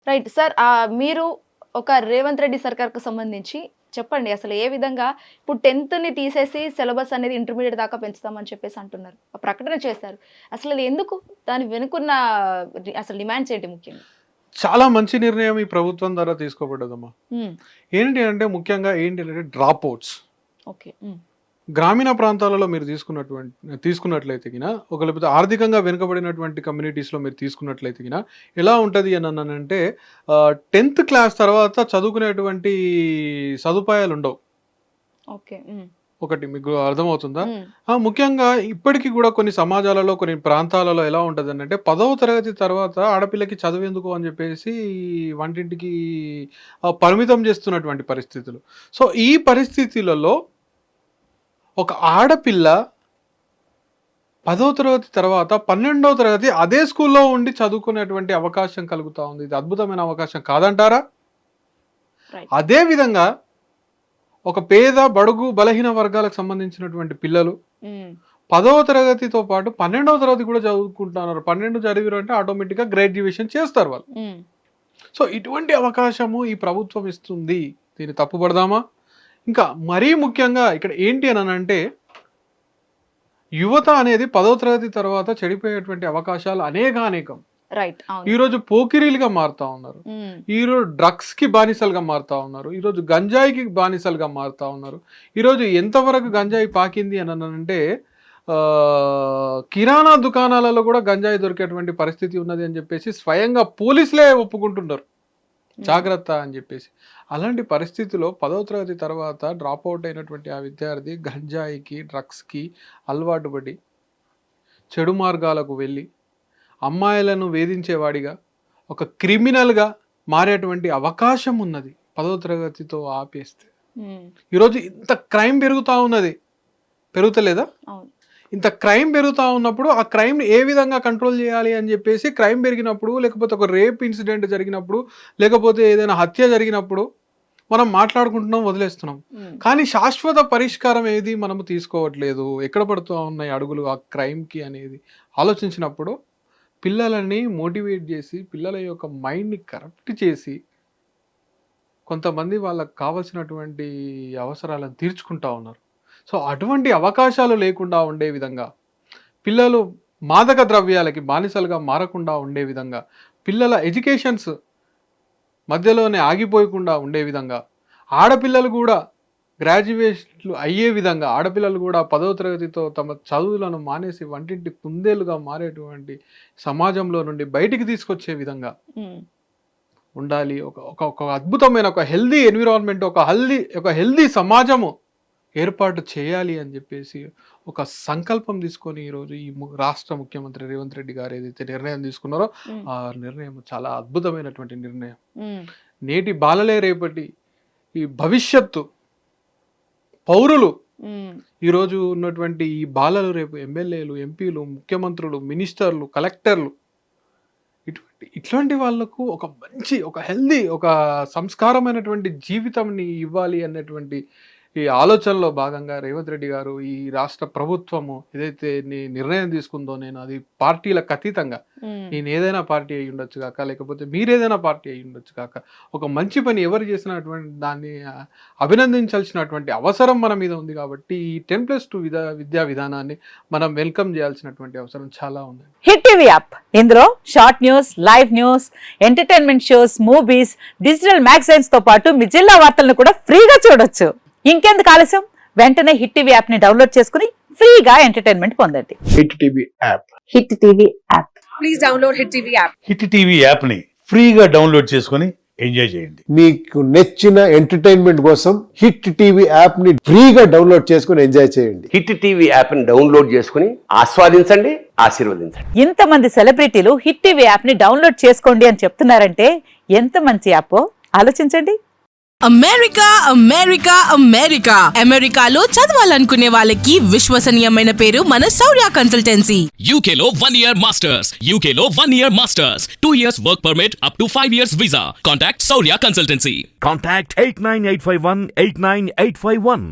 Right sir. మీరు ఒక రేవంత్ రెడ్డి సర్కార్కు సంబంధించి చెప్పండి, అసలు ఏ విధంగా ఇప్పుడు 10th తీసేసి సిలబస్ అనేది ఇంటర్మీడియట్ దాకా పెంచుతామని చెప్పేసి అంటున్నారు, ప్రకటన చేశారు. అసలు అది ఎందుకు, దాని వెనుకున్న అసలు డిమాండ్స్ ఏంటి? ముఖ్యంగా చాలా మంచి నిర్ణయం ఈ ప్రభుత్వం ద్వారా తీసుకోబడ్డదమ్మా. ఏంటి అంటే ముఖ్యంగా ఏంటి అంటే డ్రాప్ అవుట్స్. ఓకే. గ్రామీణ ప్రాంతాలలో మీరు తీసుకున్నట్లయితే ఒక లేకపోతే ఆర్థికంగా వెనుకబడినటువంటి కమ్యూనిటీస్లో మీరు తీసుకున్నట్లయితే ఎలా ఉంటుంది అని అన్నానంటే 10th క్లాస్ తర్వాత చదువుకునేటువంటి సదుపాయాలు ఉండవు. ఓకే. ఒకటి మీకు అర్థమవుతుందా? ముఖ్యంగా ఇప్పటికీ కూడా కొన్ని సమాజాలలో కొన్ని ప్రాంతాలలో ఎలా ఉంటుంది అంటే 10వ తరగతి తర్వాత ఆడపిల్లకి చదువేందుకు అని చెప్పేసి వంటింటికి పరిమితం చేస్తున్నటువంటి పరిస్థితులు. సో ఈ పరిస్థితులలో ఒక ఆడపిల్ల 10వ తరగతి తర్వాత 12వ తరగతి అదే స్కూల్లో ఉండి చదువుకునేటువంటి అవకాశం కలుగుతా ఉంది. ఇది అద్భుతమైన అవకాశం కాదంటారా? అదే విధంగా ఒక పేద బడుగు బలహీన వర్గాలకు సంబంధించినటువంటి పిల్లలు 10వ తరగతితో పాటు 12వ తరగతి కూడా చదువుకుంటున్నారు. 12 చదివారు అంటే ఆటోమేటిక్గా గ్రాడ్యుయేషన్ చేస్తారు వాళ్ళు. సో ఇటువంటి అవకాశము ఈ ప్రభుత్వం ఇస్తుంది. దీన్ని తప్పుపడదామా? ఇంకా మరీ ముఖ్యంగా ఇక్కడ ఏంటి అని అంటే యువత అనేది 10వ తరగతి తర్వాత చెడిపోయేటువంటి అవకాశాలు అనేకం. ఈరోజు పోకిరీలుగా మారుతా ఉన్నారు, ఈరోజు డ్రగ్స్ కి బానిసలుగా మారుతా ఉన్నారు, ఈరోజు గంజాయికి బానిసలుగా మారుతా ఉన్నారు. ఈరోజు ఎంతవరకు గంజాయి పాకింది అని అంటే కిరాణా దుకాణాలలో కూడా గంజాయి దొరికేటువంటి పరిస్థితి ఉన్నది అని చెప్పేసి స్వయంగా పోలీసులే ఒప్పుకుంటున్నారు, జాగ్రత్త అని చెప్పేసి. అలాంటి పరిస్థితిలో 10వ తరగతి తర్వాత డ్రాప్ అవుట్ అయినటువంటి ఆ విద్యార్థి గంజాయికి డ్రగ్స్కి అలవాటు పడి చెడు మార్గాలకు వెళ్ళి అమ్మాయిలను వేధించేవాడిగా ఒక క్రిమినల్గా మారేటువంటి అవకాశం ఉన్నది 10వ తరగతితో ఆపేస్తే. ఈరోజు ఇంత క్రైమ్ పెరుగుతూ ఉన్నది, పెరుగుతలేదా? ఇంత క్రైమ్ పెరుగుతూ ఉన్నప్పుడు ఆ క్రైమ్ ఏ విధంగా కంట్రోల్ చేయాలి అని చెప్పేసి క్రైమ్ పెరిగినప్పుడు, లేకపోతే ఒక రేప్ ఇన్సిడెంట్ జరిగినప్పుడు, లేకపోతే ఏదైనా హత్య జరిగినప్పుడు మనం మాట్లాడుకుంటున్నాం, వదిలేస్తున్నాం. కానీ శాశ్వత పరిష్కారం ఏది మనము తీసుకోవట్లేదు. ఎక్కడ పడుతూ ఉన్నాయి అడుగులు ఆ క్రైమ్కి అనేది ఆలోచించినప్పుడు పిల్లలని మోటివేట్ చేసి పిల్లల యొక్క మైండ్ని కరప్ట్ చేసి కొంతమంది వాళ్ళకు కావాల్సినటువంటి అవసరాలను తీర్చుకుంటా ఉన్నారు. సో అటువంటి అవకాశాలు లేకుండా ఉండే విధంగా, పిల్లలు మాదక ద్రవ్యాలకి బానిసలుగా మారకుండా ఉండే విధంగా, పిల్లల ఎడ్యుకేషన్స్ మధ్యలోనే ఆగిపోయకుండా ఉండే విధంగా, ఆడపిల్లలు కూడా గ్రాడ్యుయేట్లు అయ్యే విధంగా, ఆడపిల్లలు కూడా 10వ తరగతితో తమ చదువులను మానేసి వంటింటి కుందేలుగా మారేటువంటి సమాజంలో నుండి బయటికి తీసుకొచ్చే విధంగా ఉండాలి. ఒక అద్భుతమైన ఒక హెల్దీ ఎన్విరాన్మెంట్, ఒక హెల్దీ సమాజము ఏర్పాటు చేయాలి అని చెప్పేసి ఒక సంకల్పం తీసుకొని ఈరోజు ఈ రాష్ట్ర ముఖ్యమంత్రి రేవంత్ రెడ్డి గారు ఏదైతే నిర్ణయం తీసుకున్నారో ఆ నిర్ణయం చాలా అద్భుతమైనటువంటి నిర్ణయం. నేటి బాలలే రేపటి ఈ భవిష్యత్తు పౌరులు. ఈరోజు ఉన్నటువంటి ఈ బాలలు రేపు ఎమ్మెల్యేలు, ఎంపీలు, ముఖ్యమంత్రులు, మినిస్టర్లు, కలెక్టర్లు, ఇట్లాంటి వాళ్లకు ఒక మంచి, ఒక హెల్దీ, ఒక సంస్కారమైనటువంటి జీవితంని ఇవ్వాలి అన్నటువంటి ఈ ఆలోచనలో భాగంగా రేవంత్ రెడ్డి గారు, ఈ రాష్ట్ర ప్రభుత్వము ఏదైతే నిర్ణయం తీసుకుందో, నేను అది పార్టీలకు అతీతంగా, నేను ఏదైనా పార్టీ అయి ఉండొచ్చు కాక, లేకపోతే మీరేదైనా పార్టీ అయి ఉండొచ్చు కాక, ఒక మంచి పని ఎవరు చేసినటువంటి దాన్ని అభినందించాల్సినటువంటి అవసరం మన మీద ఉంది. కాబట్టి ఈ 10+2 విద్యా విధానాన్ని మనం వెల్కమ్ చేయాల్సినటువంటి అవసరం చాలా ఉంది. హిట్ టీవీ యాప్, ఇందులో short news, live news, entertainment shows, movies, digital magazines తో పాటు మీ జిల్లా వార్తలను కూడా ఫ్రీగా చూడొచ్చు. ఇంకెందుకు ఆలస్యం, వెంటనే హిట్ టీవీ యాప్ ని డౌన్లోడ్ చేసుకుని ఫ్రీగా ఎంటర్టైన్మెంట్ పొందండి. Hit TV app, hit TV app, please download hit TV app. Hit TV app ని ఫ్రీగా డౌన్లోడ్ చేసుకుని ఎంజాయ్ చేయండి. మీకు నచ్చిన ఎంటర్టైన్మెంట్ కోసం హిట్ టీవీ యాప్ ని ఫ్రీగా డౌన్లోడ్ చేసుకుని ఎంజాయ్ చేయండి. హిట్ టీవీ యాప్ ని డౌన్లోడ్ చేసుకుని ఆస్వాదించండి, ఆశీర్వదించండి. ఇంతమంది సెలబ్రిటీలు హిట్ టీవీ యాప్ ని డౌన్లోడ్ చేసుకోండి అని చెప్తున్నారంటే ఎంత మంచి యాప్ ఆలోచించండి. అమెరికా అమెరికా అమెరికా అమెరికాలో చదవాలనుకునే వాళ్ళకి విశ్వసనీయమైన పేరు మన శౌర్య కన్సల్టెన్సీ. UK లో 1 year masters, UK లో 1 year masters, 2 years work permit up to 5 years visa. Contact Saurya Consultancy. Contact 89851 89851.